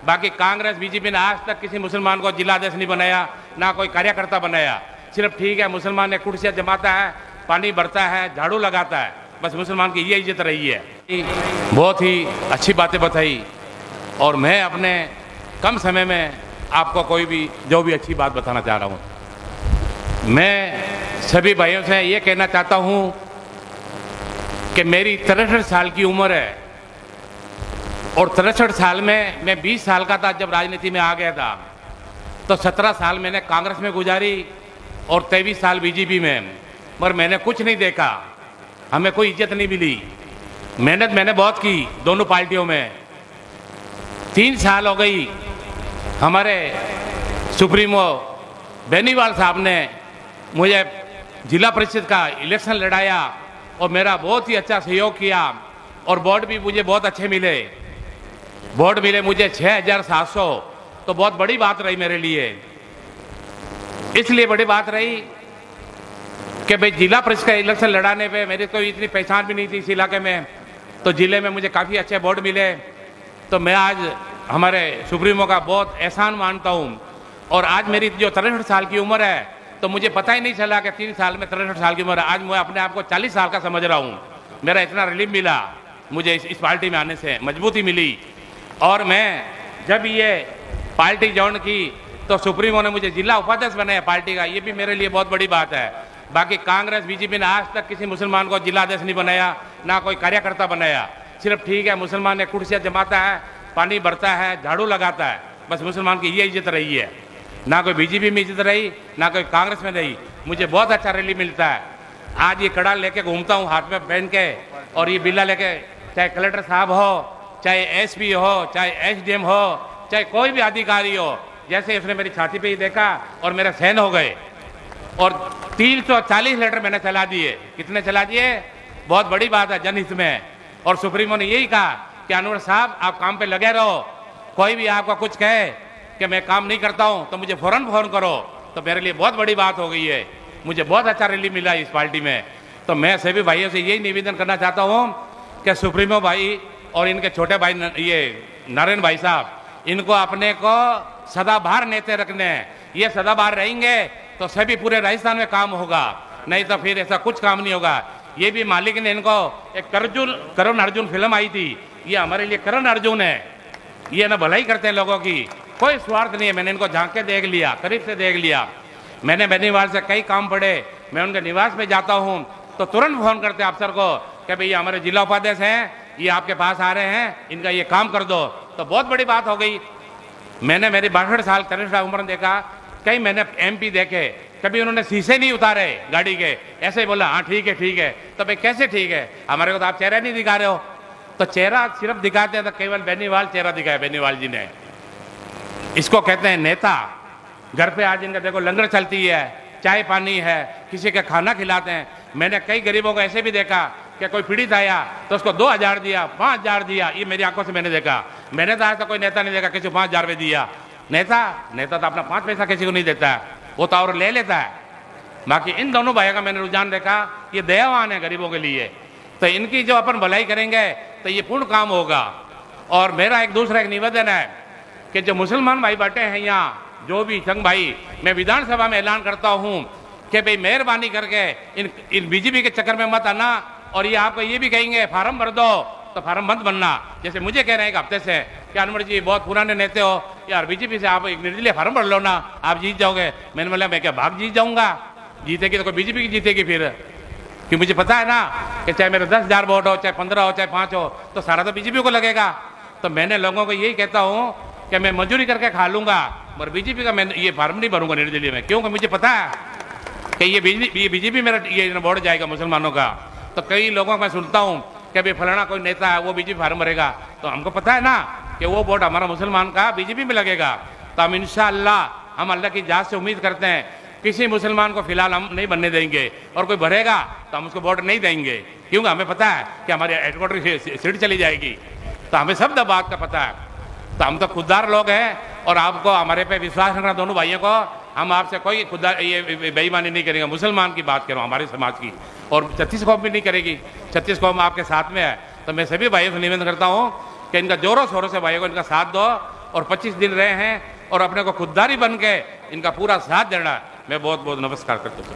बाकी कांग्रेस बीजेपी ने आज तक किसी मुसलमान को जिला अध्यक्ष नहीं बनाया, ना कोई कार्यकर्ता बनाया। सिर्फ ठीक है, मुसलमान ने कुर्सियाँ जमाता है, पानी भरता है, झाड़ू लगाता है, बस मुसलमान की ये इज्जत रही है। बहुत ही अच्छी बातें बताई और मैं अपने कम समय में आपको कोई भी जो भी अच्छी बात बताना चाह रहा हूँ। मैं सभी भाइयों से ये कहना चाहता हूँ कि मेरी 63 साल की उम्र है और 63 साल में मैं 20 साल का था जब राजनीति में आ गया था, तो 17 साल मैंने कांग्रेस में गुजारी और 23 साल बीजेपी में, मगर मैंने कुछ नहीं देखा, हमें कोई इज्जत नहीं मिली। मेहनत मैंने बहुत की दोनों पार्टियों में। 3 साल हो गई हमारे सुप्रीमो बेनीवाल साहब ने मुझे जिला परिषद का इलेक्शन लड़ाया और मेरा बहुत ही अच्छा सहयोग किया और वोट भी मुझे बहुत अच्छे मिले। वोट मिले मुझे 6700, तो बहुत बड़ी बात रही मेरे लिए। इसलिए बड़ी बात रही कि भाई जिला परिषद का इलेक्शन लड़ाने पे मेरी कोई इतनी पहचान भी नहीं थी इस इलाके में, तो जिले में मुझे काफ़ी अच्छे वोट मिले। तो मैं आज हमारे सुप्रीमो का बहुत एहसान मानता हूँ। और आज मेरी जो 63 साल की उम्र है, तो मुझे पता ही नहीं चला कि 3 साल में 63 साल की उम्र है। आज मैं अपने आप को 40 साल का समझ रहा हूँ। मेरा इतना रिलीफ मिला मुझे इस पार्टी में आने से, मजबूती मिली। और मैं जब ये पार्टी ज्वाइन की तो सुप्रीमो ने मुझे जिला उपाध्यक्ष बनाया पार्टी का, ये भी मेरे लिए बहुत बड़ी बात है। बाकी कांग्रेस बीजेपी ने आज तक किसी मुसलमान को जिला अध्यक्ष नहीं बनाया, ना कोई कार्यकर्ता बनाया। सिर्फ ठीक है, मुसलमान ने कुर्सियाँ जमाता है, पानी भरता है, झाड़ू लगाता है, बस मुसलमान की ये इज्जत रही है। ना कोई बीजेपी में इज्जत रही, ना कोई कांग्रेस में रही। मुझे बहुत अच्छा रिलीफ मिलता है। आज ये कड़ा लेके घूमता हूँ हाथ में पहन के, और ये बिल्ला लेके, चाहे कलेक्टर साहब हो, चाहे एसपी हो, चाहे एसडीएम हो, चाहे कोई भी अधिकारी हो, जैसे उसने मेरी छाती पे ही देखा और मेरे सहन हो गए। और 340 लीटर मैंने चला दिए। कितने चला दिए? बहुत बड़ी बात है जनहित में। और सुप्रीमो ने यही कहा कि अनवर साहब आप काम पे लगे रहो, कोई भी आपको कुछ कहे कि मैं काम नहीं करता हूं तो मुझे फौरन फोन करो। तो मेरे लिए बहुत बड़ी बात हो गई है। मुझे बहुत अच्छा रिलीफ मिला इस पार्टी में। तो मैं सभी भाइयों से यही निवेदन करना चाहता हूं कि सुप्रीमो भाई और इनके छोटे भाई ये नारायण भाई साहब, इनको अपने को सदाबहार नेता रखने हैं। ये सदाबहार रहेंगे तो सभी पूरे राजस्थान में काम होगा, नहीं तो फिर ऐसा कुछ काम नहीं होगा। ये भी मालिक ने इनको एक करण अर्जुन फिल्म आई थी, ये हमारे लिए करण अर्जुन है। ये ना भलाई करते हैं लोगों की, कोई स्वार्थ नहीं है। मैंने इनको झांक के देख लिया, करीब से देख लिया। मैंने बेनीवाल से कई काम पड़े, मैं उनके निवास में जाता हूँ तो तुरंत फोन करते अफसर को कि भाई हमारे जिला उपाध्यक्ष हैं, ये आपके पास आ रहे हैं, इनका ये काम कर दो। तो बहुत बड़ी बात हो गई। मैंने मेरी 62 साल 63 साल उम्र में देखा, कई मैंने एमपी देखे, कभी उन्होंने शीशे नहीं उतारे गाड़ी के, ऐसे ही बोला हाँ ठीक है ठीक है। तो भाई कैसे ठीक है, हमारे को तो आप चेहरा नहीं दिखा रहे हो। तो चेहरा सिर्फ दिखाते हैं तो केवल बेनीवाल चेहरा दिखाया बेनीवाल जी ने। इसको कहते हैं नेता। घर पे आज इनका देखो लंगर चलती है, चाय पानी है, किसी का खाना खिलाते हैं। मैंने कई गरीबों को ऐसे भी देखा कि कोई पीड़ित आया तो उसको 2000 दिया, 5000 दिया। ये मेरी आंखों से मैंने देखा। मैंने तो आज तक कोई नेता नहीं देखा किसी को 5000 रुपये दिया। नेता तो अपना 5 पैसा किसी को नहीं देता है, वो तो और ले लेता है। बाकी इन दोनों भाइयों का मैंने रुझान देखा, ये दयावान है गरीबों के लिए। तो इनकी जो अपन भलाई करेंगे तो ये पूर्ण काम होगा। और मेरा एक दूसरा एक निवेदन है कि जो मुसलमान भाई बैठे हैं यहाँ, जो भी संघ भाई, मैं विधानसभा में ऐलान करता हूँ कि भाई मेहरबानी करके इन बीजेपी के चक्कर में मत आना। और ये आपको ये भी कहेंगे फार्म भर दो, तो फार्म मत बनना। जैसे मुझे कह रहे हैं एक हफ्ते से कि अनवर जी बहुत पुराने नेता हो यार, बीजेपी से आप एक निर्दलीय फार्म भर लो ना, आप जीत जाओगे। मैंने बोला मैं क्या भाग जीत जाऊंगा? जीतेगी तो कोई बीजेपी की जीतेगी फिर, कि मुझे पता है ना कि चाहे मेरे 10,000 वोट हो, चाहे 15 हो, चाहे 5 हो, तो सारा तो बीजेपी को लगेगा। तो मैंने लोगों को यही कहता हूँ कि मैं मजदूरी करके खा लूंगा, मगर बीजेपी का मैं ये फार्म नहीं भरूंगा निर्दलीय में, क्योंकि मुझे पता है कि ये बीजेपी मेरा ये वोट जाएगा मुसलमानों का। तो कई लोगों को मैं सुनता हूँ कि भाई फलाना कोई नेता है वो बीजेपी फार्म भरेगा, तो हमको पता है ना कि वो वोट हमारा मुसलमान का बीजेपी में लगेगा। तो हम इंशाअल्लाह हम अल्लाह की जात से उम्मीद करते हैं किसी मुसलमान को फिलहाल हम नहीं बनने देंगे, और कोई भरेगा तो हम उसको वोट नहीं देंगे, क्योंकि हमें पता है कि हमारे हेडक्वार्टर की सीट चली जाएगी। तो हमें सब बात का पता है। तो हम तो खुददार लोग हैं, और आपको हमारे पे विश्वास रखना दोनों भाइयों को। हम आपसे कोई खुददार ये बेईमानी नहीं करेंगे। मुसलमान की बात करो हमारे समाज की, और 36 कौम भी नहीं करेगी। 36 कौम आपके साथ में है। तो मैं सभी भाइयों से निवेदन करता हूँ कि इनका जोरों शोरों से भाइयों को इनका साथ दो, और 25 दिन रहे हैं और अपने को खुददारी बन के इनका पूरा साथ देना, मैं बहुत बहुत नमस्कार करता हूँ।